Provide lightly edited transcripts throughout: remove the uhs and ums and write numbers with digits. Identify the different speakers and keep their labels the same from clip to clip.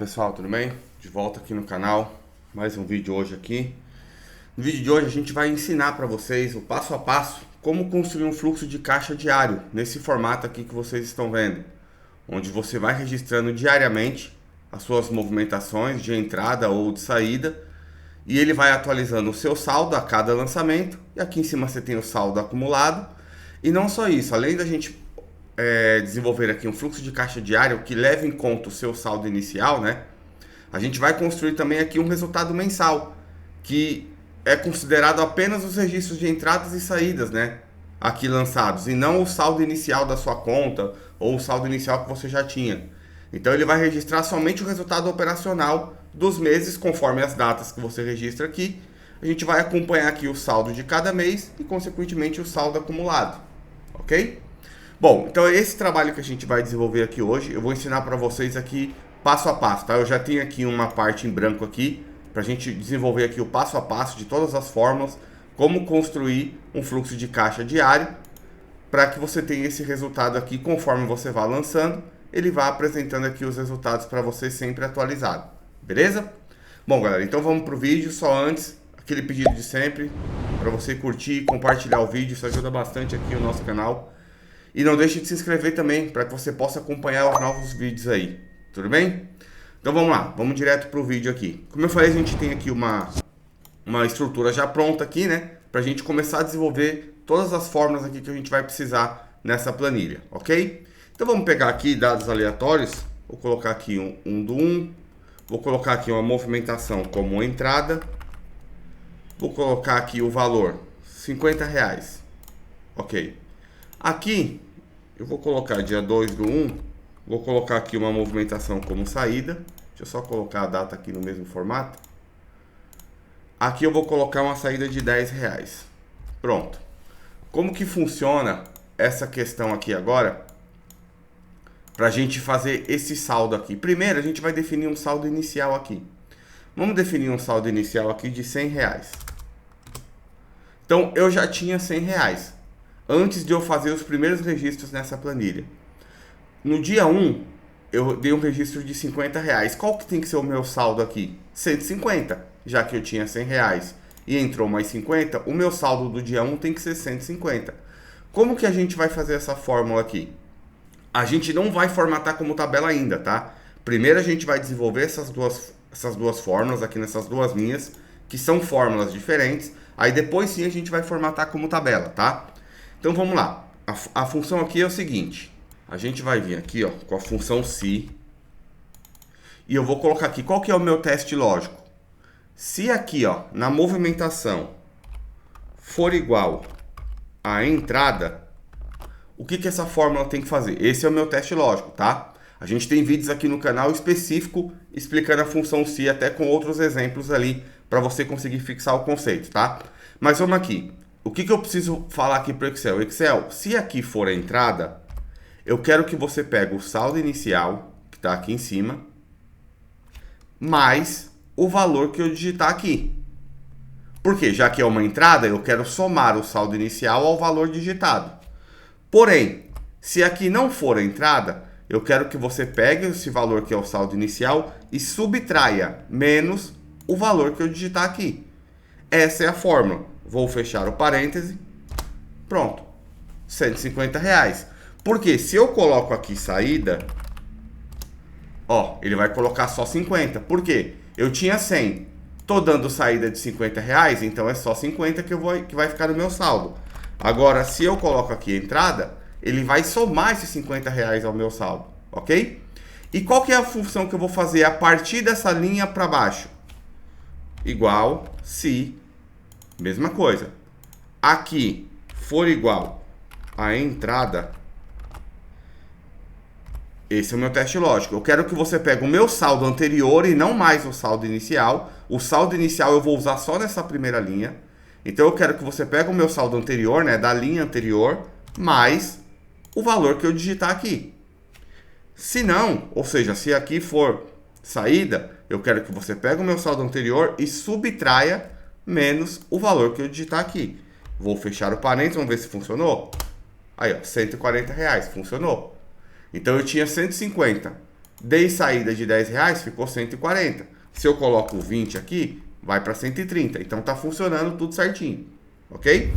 Speaker 1: Pessoal, tudo bem? De volta aqui no canal, mais um vídeo hoje aqui. No vídeo de hoje a gente vai ensinar para vocês o passo a passo como construir um fluxo de caixa diário nesse formato aqui que vocês estão vendo, onde você vai registrando diariamente as suas movimentações de entrada ou de saída e ele vai atualizando o seu saldo a cada lançamento, e aqui em cima você tem o saldo acumulado. E não só isso, além da gente desenvolver aqui um fluxo de caixa diário que leve em conta o seu saldo inicial, né? A gente vai construir também aqui um resultado mensal, que é considerado apenas os registros de entradas e saídas, né? Aqui lançados, e não o saldo inicial da sua conta ou o saldo inicial que você já tinha. Então ele vai registrar somente o resultado operacional dos meses, conforme as datas que você registra aqui. A gente vai acompanhar aqui o saldo de cada mês e, consequentemente, o saldo acumulado, ok? Bom, então é esse trabalho que a gente vai desenvolver aqui hoje. Eu vou ensinar para vocês aqui passo a passo, tá? Eu já tenho aqui uma parte em branco aqui, para a gente desenvolver aqui o passo a passo de todas as fórmulas, como construir um fluxo de caixa diário, para que você tenha esse resultado aqui, conforme você vá lançando, ele vai apresentando aqui os resultados para você sempre atualizado, beleza? Bom, galera, então vamos para o vídeo. Só antes, aquele pedido de sempre, para você curtir e compartilhar o vídeo, isso ajuda bastante aqui o nosso canal. E não deixe de se inscrever também, para que você possa acompanhar os novos vídeos aí, tudo bem? Então vamos lá, vamos direto para o vídeo aqui. Como eu falei, a gente tem aqui uma estrutura já pronta aqui, né? Para a gente começar a desenvolver todas as fórmulas aqui que a gente vai precisar nessa planilha, ok? Então vamos pegar aqui dados aleatórios, vou colocar aqui um do 1, vou colocar aqui uma movimentação como entrada, vou colocar aqui o valor, R$50, ok? Aqui, eu vou colocar dia 2 do 1, vou colocar aqui uma movimentação como saída. Deixa eu só colocar a data aqui no mesmo formato. Aqui eu vou colocar uma saída de R$10. Pronto. Como que funciona essa questão aqui agora? Para a gente fazer esse saldo aqui. Primeiro, a gente vai definir um saldo inicial aqui. Vamos definir um saldo inicial aqui de R$100. Então, eu já tinha R$100. Antes de eu fazer os primeiros registros nessa planilha. No dia 1, eu dei um registro de R$50. Qual que tem que ser o meu saldo aqui? 150. Já que eu tinha R$100 e entrou mais 50, o meu saldo do dia 1 tem que ser 150. Como que a gente vai fazer essa fórmula aqui? A gente não vai formatar como tabela ainda, tá? Primeiro a gente vai desenvolver essas duas fórmulas aqui nessas duas linhas, que são fórmulas diferentes. Aí depois sim a gente vai formatar como tabela, tá? Então vamos lá, a função aqui é o seguinte, a gente vai vir aqui ó, com a função se, e eu vou colocar aqui, qual que é o meu teste lógico? Se aqui ó, na movimentação for igual à entrada, o que essa fórmula tem que fazer? Esse é o meu teste lógico, tá? A gente tem vídeos aqui no canal específico explicando a função se, até com outros exemplos ali, para você conseguir fixar o conceito, tá? Mas vamos aqui. O que eu preciso falar aqui para o Excel? Excel, se aqui for a entrada, eu quero que você pegue o saldo inicial, que está aqui em cima, mais o valor que eu digitar aqui. Porque já que é uma entrada, eu quero somar o saldo inicial ao valor digitado. Porém, se aqui não for a entrada, eu quero que você pegue esse valor que é o saldo inicial e subtraia menos o valor que eu digitar aqui. Essa é a fórmula. Vou fechar o parêntese, pronto, R$150. Porque se eu coloco aqui saída, ó, ele vai colocar só 50. Por quê? Eu tinha 100, tô dando saída de R$50, então é só 50 que vai ficar no meu saldo. Agora, se eu coloco aqui a entrada, ele vai somar esses R$50 ao meu saldo, ok? E qual que é a função que eu vou fazer a partir dessa linha para baixo? Igual se... Mesma coisa. Aqui for igual à entrada, esse é o meu teste lógico. Eu quero que você pegue o meu saldo anterior e não mais o saldo inicial. O saldo inicial eu vou usar só nessa primeira linha. Então eu quero que você pegue o meu saldo anterior, né, da linha anterior, mais o valor que eu digitar aqui. Se não, ou seja, se aqui for saída, eu quero que você pegue o meu saldo anterior e subtraia menos o valor que eu digitar aqui. Vou fechar o parênteses, vamos ver se funcionou. Aí, ó, R$140, funcionou. Então eu tinha 150. Dei saída de 10 reais, ficou 140. Se eu coloco 20 aqui, vai para 130. Então tá funcionando tudo certinho, ok?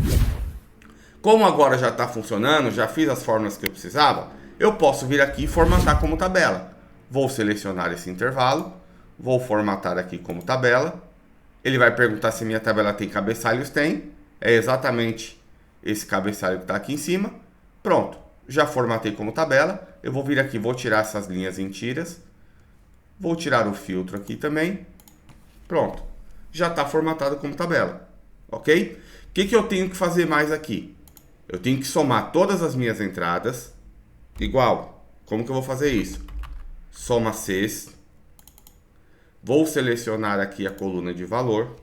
Speaker 1: Como agora já está funcionando, já fiz as fórmulas que eu precisava, eu posso vir aqui e formatar como tabela. Vou selecionar esse intervalo, vou formatar aqui como tabela. Ele vai perguntar se minha tabela tem cabeçalhos, tem. É exatamente esse cabeçalho que está aqui em cima. Pronto, já formatei como tabela. Eu vou vir aqui, vou tirar essas linhas em tiras. Vou tirar o filtro aqui também. Pronto, já está formatado como tabela, ok? O que eu tenho que fazer mais aqui? Eu tenho que somar todas as minhas entradas, igual. Como que eu vou fazer isso? Soma Cs. Vou selecionar aqui a coluna de valor.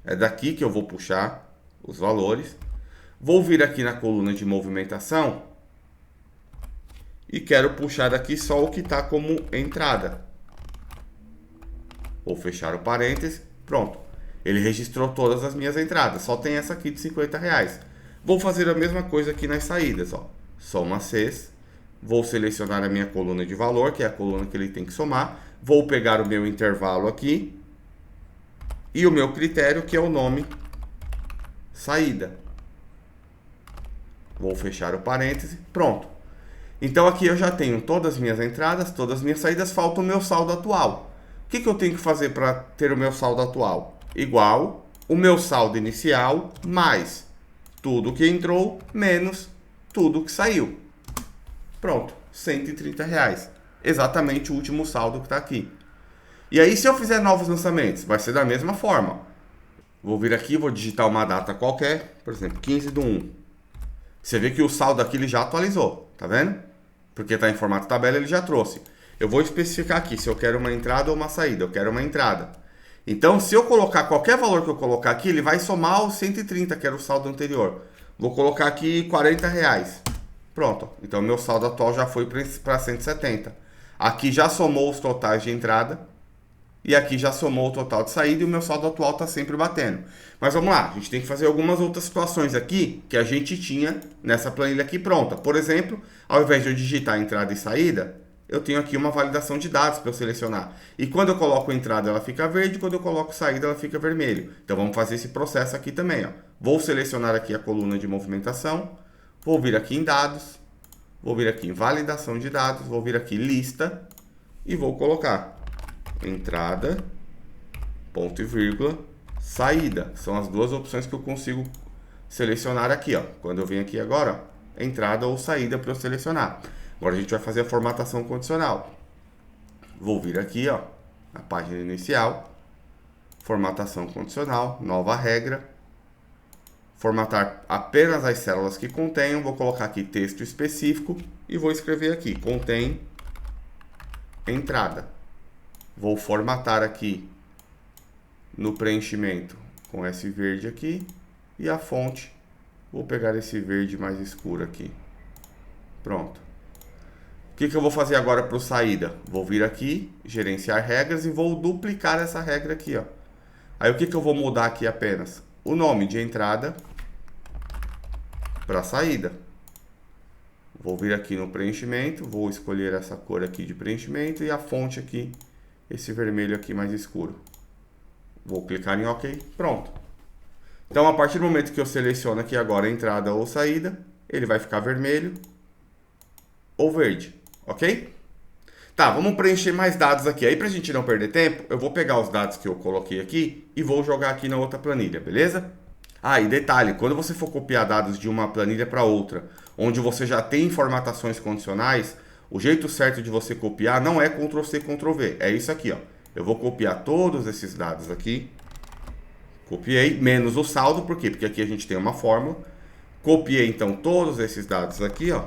Speaker 1: É daqui que eu vou puxar os valores. Vou vir aqui na coluna de movimentação. E quero puxar daqui só o que está como entrada. Vou fechar o parêntese. Pronto. Ele registrou todas as minhas entradas. Só tem essa aqui de 50 reais. Vou fazer a mesma coisa aqui nas saídas, ó. Soma Cs. Vou selecionar a minha coluna de valor, que é a coluna que ele tem que somar. Vou pegar o meu intervalo aqui. E o meu critério, que é o nome saída. Vou fechar o parêntese. Pronto. Então aqui eu já tenho todas as minhas entradas, todas as minhas saídas. Falta o meu saldo atual. O que eu tenho que fazer para ter o meu saldo atual? Igual o meu saldo inicial mais tudo que entrou menos tudo que saiu. Pronto, 130 reais. Exatamente o último saldo que está aqui. E aí, se eu fizer novos lançamentos, vai ser da mesma forma. Vou vir aqui, vou digitar uma data qualquer, por exemplo, 15/1. Você vê que o saldo aqui ele já atualizou, tá vendo? Porque está em formato tabela, ele já trouxe. Eu vou especificar aqui se eu quero uma entrada ou uma saída. Eu quero uma entrada. Então, se eu colocar qualquer valor que eu colocar aqui, ele vai somar os 130, que era o saldo anterior. Vou colocar aqui 40 reais. Pronto. Então, meu saldo atual já foi para 170. Aqui já somou os totais de entrada. E aqui já somou o total de saída. E o meu saldo atual está sempre batendo. Mas vamos lá. A gente tem que fazer algumas outras situações aqui que a gente tinha nessa planilha aqui pronta. Por exemplo, ao invés de eu digitar entrada e saída, eu tenho aqui uma validação de dados para eu selecionar. E quando eu coloco entrada, ela fica verde. Quando eu coloco saída, ela fica vermelho. Então, vamos fazer esse processo aqui também, ó. Vou selecionar aqui a coluna de movimentação. Vou vir aqui em dados. Vou vir aqui em validação de dados. Vou vir aqui lista. E vou colocar entrada, ponto e vírgula, saída. São as duas opções que eu consigo selecionar aqui, ó. Quando eu venho aqui agora, ó, entrada ou saída para eu selecionar. Agora a gente vai fazer a formatação condicional. Vou vir aqui, ó, na página inicial, formatação condicional, nova regra, formatar apenas as células que contenham, vou colocar aqui texto específico e vou escrever aqui, contém entrada. Vou formatar aqui no preenchimento com esse verde aqui e a fonte, vou pegar esse verde mais escuro aqui. Pronto. O que eu vou fazer agora para o saída? Vou vir aqui, gerenciar regras e vou duplicar essa regra aqui, ó. Aí o que eu vou mudar aqui apenas? O nome de entrada para saída. Vou vir aqui no preenchimento, vou escolher essa cor aqui de preenchimento e a fonte aqui, esse vermelho aqui mais escuro. Vou clicar em OK, pronto. Então, a partir do momento que eu seleciono aqui agora entrada ou saída, ele vai ficar vermelho ou verde, ok? Tá, vamos preencher mais dados aqui. Aí, pra gente não perder tempo, eu vou pegar os dados que eu coloquei aqui e vou jogar aqui na outra planilha, beleza? Ah, e detalhe, quando você for copiar dados de uma planilha para outra, onde você já tem formatações condicionais, o jeito certo de você copiar não é Ctrl+C, Ctrl+V. É isso aqui, ó. Eu vou copiar todos esses dados aqui. Copiei, menos o saldo, por quê? Porque aqui a gente tem uma fórmula. Copiei, então, todos esses dados aqui, ó.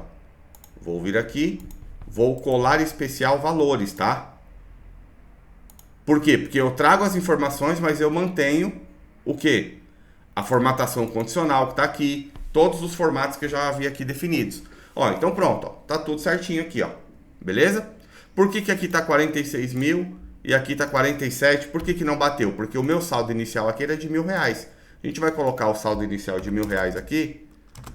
Speaker 1: Vou vir aqui, vou colar especial valores, tá? Por quê? Porque eu trago as informações, mas eu mantenho o quê? A formatação condicional que está aqui, todos os formatos que eu já havia aqui definidos. Ó, então pronto, ó, tá tudo certinho aqui, ó. Beleza? Por que aqui tá 46 mil e aqui tá 47? Por que não bateu? Porque o meu saldo inicial aqui era de R$1.000. A gente vai colocar o saldo inicial de R$1.000 aqui,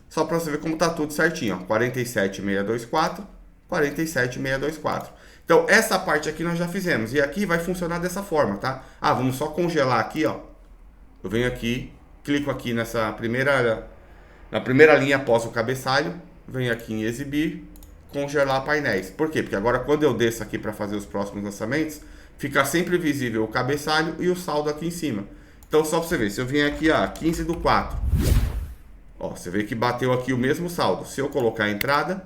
Speaker 1: só para você ver como tá tudo certinho, ó. 47.624, 47.624. Então, essa parte aqui nós já fizemos. E aqui vai funcionar dessa forma, tá? Ah, vamos só congelar aqui, ó. Eu venho aqui, clico aqui na primeira linha após o cabeçalho. Venho aqui em exibir, congelar painéis. Por quê? Porque agora quando eu desço aqui para fazer os próximos lançamentos, fica sempre visível o cabeçalho e o saldo aqui em cima. Então, só para você ver, se eu vier aqui, ó, 15/4. Ó, você vê que bateu aqui o mesmo saldo. Se eu colocar a entrada,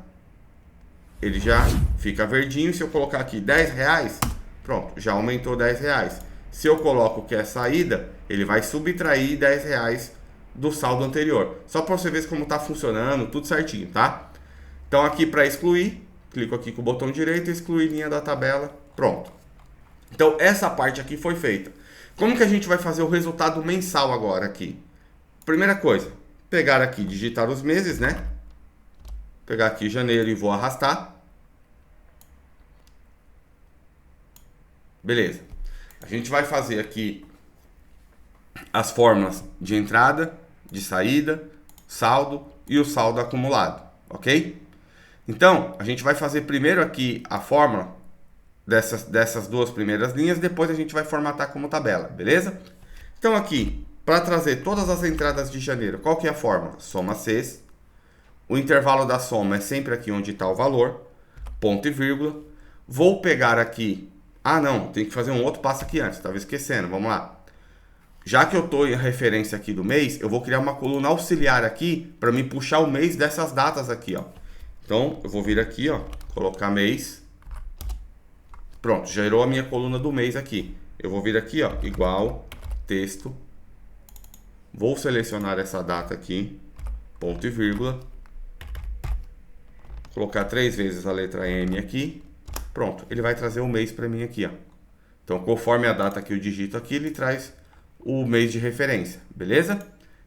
Speaker 1: ele já fica verdinho. Se eu colocar aqui R$10, pronto, já aumentou R$10. Se eu coloco que é saída, ele vai subtrair R$10 do saldo anterior. Só para você ver como está funcionando, tudo certinho, tá? Então aqui para excluir, clico aqui com o botão direito, excluir linha da tabela, pronto. Então essa parte aqui foi feita. Como que a gente vai fazer o resultado mensal agora aqui? Primeira coisa, pegar aqui, digitar os meses, né? Pegar aqui janeiro e vou arrastar. Beleza. A gente vai fazer aqui as fórmulas de entrada, de saída, saldo e o saldo acumulado, ok? Então, a gente vai fazer primeiro aqui a fórmula dessas duas primeiras linhas, depois a gente vai formatar como tabela, beleza? Então aqui, para trazer todas as entradas de janeiro, qual que é a fórmula? Soma Cs. O intervalo da soma é sempre aqui onde está o valor, ponto e vírgula. Vou pegar aqui... Ah, não, tem que fazer um outro passo aqui antes, estava esquecendo, vamos lá. Já que eu estou em referência aqui do mês, eu vou criar uma coluna auxiliar aqui para me puxar o mês dessas datas aqui, ó. Então, eu vou vir aqui, ó, colocar mês. Pronto, gerou a minha coluna do mês aqui. Eu vou vir aqui, ó, igual, texto. Vou selecionar essa data aqui, ponto e vírgula. Colocar 3 vezes a letra M aqui. Pronto, ele vai trazer o mês para mim aqui, ó. Então, conforme a data que eu digito aqui, ele traz o mês de referência, beleza?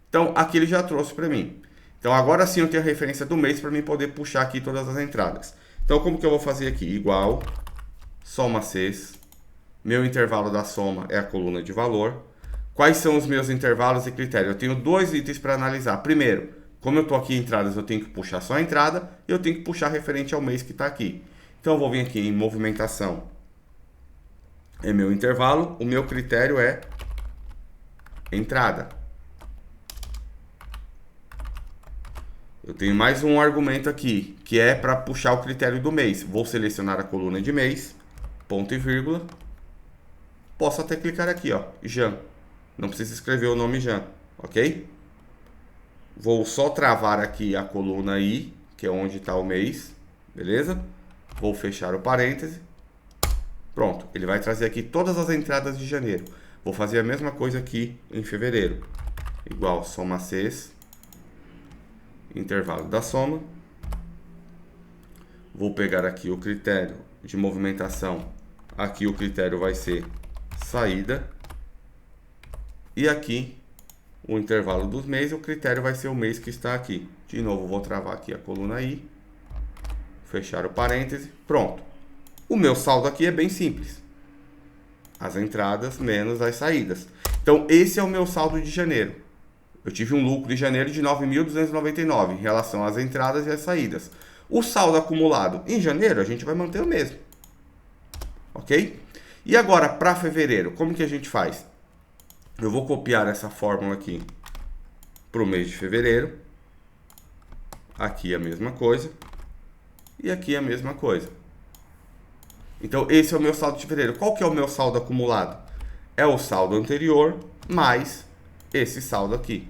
Speaker 1: Então, aqui ele já trouxe para mim. Então, agora sim eu tenho a referência do mês para mim poder puxar aqui todas as entradas. Então, como que eu vou fazer aqui? Igual, soma Cs. Meu intervalo da soma é a coluna de valor. Quais são os meus intervalos e critérios? Eu tenho 2 itens para analisar. Primeiro, como eu estou aqui em entradas, eu tenho que puxar só a entrada e eu tenho que puxar referente ao mês que está aqui. Então, eu vou vir aqui em movimentação. É meu intervalo. O meu critério é entrada. Eu tenho mais um argumento aqui, que é para puxar o critério do mês. Vou selecionar a coluna de mês, ponto e vírgula. Posso até clicar aqui, ó, Jan. Não precisa escrever o nome Jan, ok? Vou só travar aqui a coluna I, que é onde está o mês, beleza? Vou fechar o parêntese. Pronto, ele vai trazer aqui todas as entradas de janeiro. Vou fazer a mesma coisa aqui em fevereiro. Igual, soma Cs. Intervalo da soma. Vou pegar aqui o critério de movimentação. Aqui o critério vai ser saída. E aqui o intervalo dos meses, o critério vai ser o mês que está aqui. De novo, vou travar aqui a coluna I. Fechar o parêntese. Pronto. O meu saldo aqui é bem simples. As entradas menos as saídas. Então, esse é o meu saldo de janeiro. Eu tive um lucro de janeiro de 9.299 em relação às entradas e às saídas. O saldo acumulado em janeiro, a gente vai manter o mesmo. Ok? E agora, para fevereiro, como que a gente faz? Eu vou copiar essa fórmula aqui para o mês de fevereiro. Aqui a mesma coisa. E aqui a mesma coisa. Então, esse é o meu saldo de fevereiro. Qual que é o meu saldo acumulado? É o saldo anterior mais esse saldo aqui,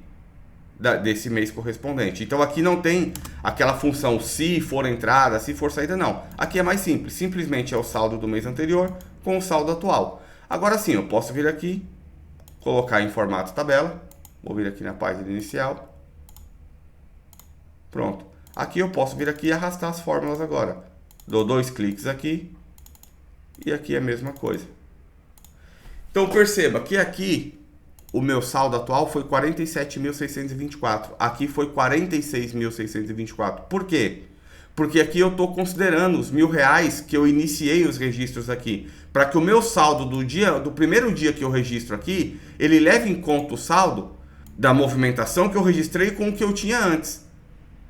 Speaker 1: desse mês correspondente. Então, aqui não tem aquela função se for entrada, se for saída, não. Aqui é mais simples. Simplesmente é o saldo do mês anterior com o saldo atual. Agora sim, eu posso vir aqui, colocar em formato tabela. Vou vir aqui na página inicial. Pronto. Aqui eu posso vir aqui e arrastar as fórmulas agora. Dou 2 cliques aqui. E aqui é a mesma coisa. Então perceba que aqui o meu saldo atual foi 47.624. Aqui foi 46.624. Por quê? Porque aqui eu estou considerando os R$1.000 que eu iniciei os registros aqui. Para que o meu saldo do primeiro dia que eu registro aqui, ele leve em conta o saldo da movimentação que eu registrei com o que eu tinha antes.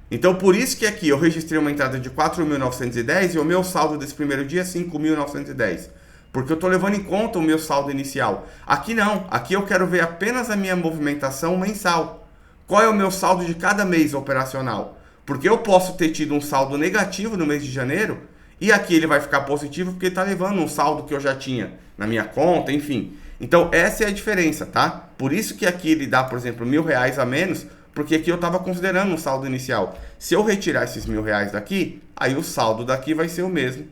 Speaker 1: Então, por isso que aqui eu registrei uma entrada de 4.910 e o meu saldo desse primeiro dia é 5.910. Porque eu estou levando em conta o meu saldo inicial. Aqui não, aqui eu quero ver apenas a minha movimentação mensal. Qual é o meu saldo de cada mês operacional? Porque eu posso ter tido um saldo negativo no mês de janeiro e aqui ele vai ficar positivo porque está levando um saldo que eu já tinha na minha conta, enfim. Então essa é a diferença, tá? Por isso que aqui ele dá, por exemplo, R$1.000 a menos, porque aqui eu estava considerando um saldo inicial. Se eu retirar esses R$1.000 daqui, aí o saldo daqui vai ser o mesmo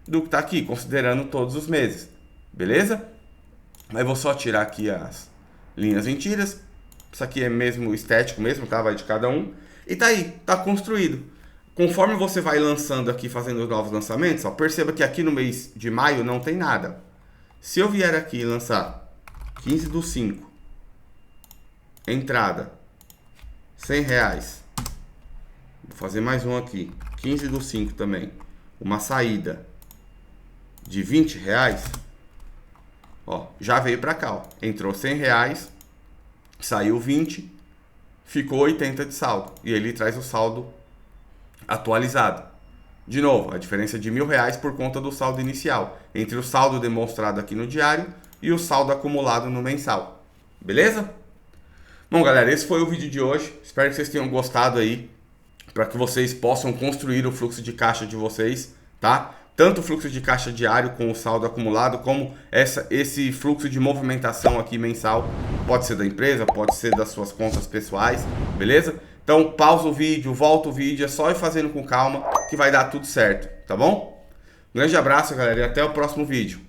Speaker 1: do que está aqui, considerando todos os meses. Beleza? Mas vou só tirar aqui as linhas mentiras. Isso aqui é mesmo estético mesmo, tá? Vai de cada um. E tá aí, tá construído. Conforme você vai lançando aqui, fazendo os novos lançamentos, ó, perceba que aqui no mês de maio não tem nada. Se eu vier aqui e lançar 15/5, entrada, R$100. Vou fazer mais um aqui, 15/5 também. Uma saída de R$20, ó, já veio para cá, ó. Entrou R$100, saiu 20, ficou 80 de saldo. E ele traz o saldo atualizado. De novo, a diferença de R$1.000 por conta do saldo inicial, entre o saldo demonstrado aqui no diário e o saldo acumulado no mensal. Beleza? Bom, galera, esse foi o vídeo de hoje. Espero que vocês tenham gostado aí, para que vocês possam construir o fluxo de caixa de vocês, tá? Tanto o fluxo de caixa diário com o saldo acumulado, como esse fluxo de movimentação aqui mensal. Pode ser da empresa, pode ser das suas contas pessoais, beleza? Então pausa o vídeo, volta o vídeo, é só ir fazendo com calma que vai dar tudo certo, tá bom? Um grande abraço, galera, e até o próximo vídeo.